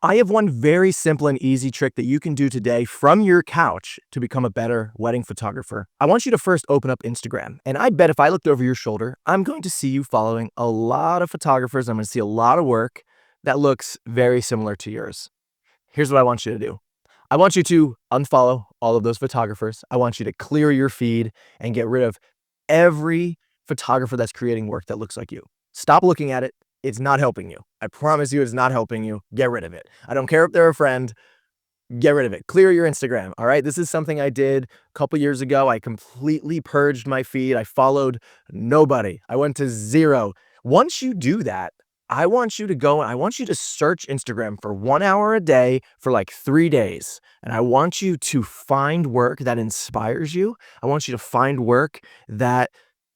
I have one very simple and easy trick that you can do today from your couch to become a better wedding photographer. I want you to first open up Instagram. And I bet if I looked over your shoulder, I'm going to see you following a lot of photographers. I'm going to see a lot of work that looks very similar to yours. Here's what I want you to do. I want you to unfollow all of those photographers. I want you to clear your feed and get rid of every photographer that's creating work that looks like you. Stop looking at it. It's not helping you. I promise you it's not helping you. Get rid of it. I don't care if they're a friend. Get rid of it. Clear your Instagram. All right. This is something I did a couple years ago. I completely purged my feed. I followed nobody. I went to zero. Once you do that, I want you to search Instagram for 1 hour a day for like 3 days. And I want you to find work that inspires you. I want you to find work that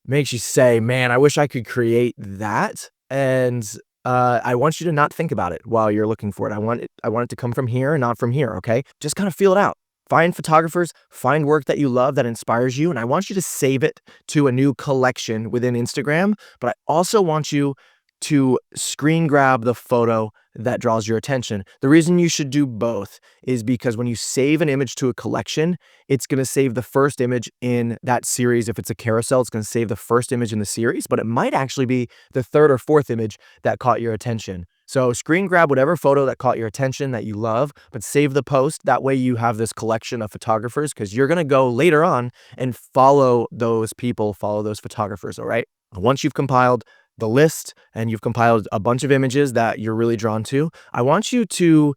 makes you say, man, I wish I could create that. And I want you to not think about it while you're looking for it. I want it to come from here and not from here, okay? Just kind of feel it out. Find photographers, find work that you love that inspires you, and I want you to save it to a new collection within Instagram, but I also want you to screen grab the photo that draws your attention. The reason you should do both is because when you save an image to a collection, it's going to save the first image in that series. If it's a carousel, it's going to save the first image in the series, but it might actually be the third or fourth image that caught your attention. So screen grab whatever photo that caught your attention that you love, but save the post. That way you have this collection of photographers because you're going to go later on and follow those people, follow those photographers, all right? Once you've compiled the list and you've compiled a bunch of images that you're really drawn to, I want you to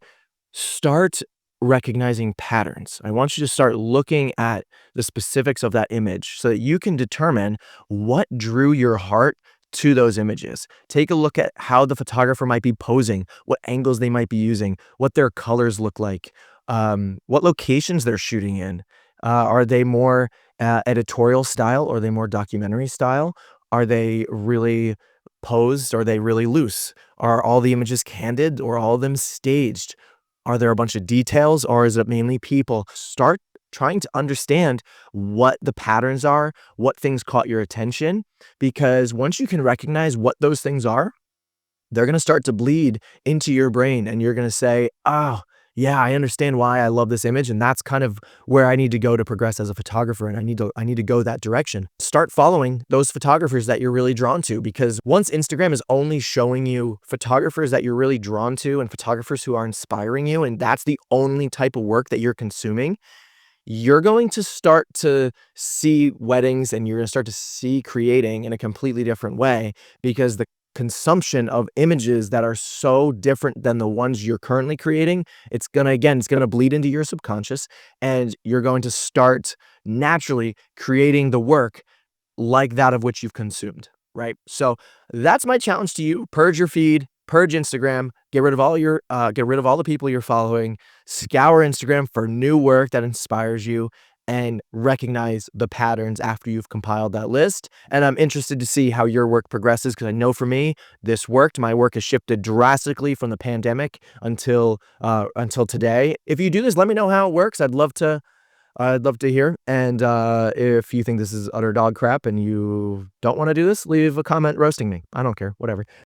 start recognizing patterns. I want you to start looking at the specifics of that image so that you can determine what drew your heart to those images. Take a look at how the photographer might be posing, what angles they might be using, what their colors look like, what locations they're shooting in. Are they more editorial style or are they more documentary style? Are they really posed? Are they really loose? Are all the images candid or all of them staged? Are there a bunch of details or is it mainly people? Start trying to understand what the patterns are, what things caught your attention, because once you can recognize what those things are, they're going to start to bleed into your brain and you're going to say, oh, yeah, I understand why I love this image. And that's kind of where I need to go to progress as a photographer. And I need to go that direction. Start following those photographers that you're really drawn to, because once Instagram is only showing you photographers that you're really drawn to and photographers who are inspiring you, and that's the only type of work that you're consuming, you're going to start to see weddings and you're going to start to see creating in a completely different way, because the consumption of images that are so different than the ones you're currently creating, it's going to bleed into your subconscious and you're going to start naturally creating the work like that of which you've consumed, right? So that's my challenge to you. Purge your feed, purge Instagram, get rid of all the people you're following, scour Instagram for new work that inspires you, and recognize the patterns after you've compiled that list. And I'm interested to see how your work progresses, because I know for me, this worked. My work has shifted drastically from the pandemic until today. If you do this, let me know how it works. I'd love to hear. And if you think this is utter dog crap and you don't want to do this, leave a comment roasting me. I don't care, whatever.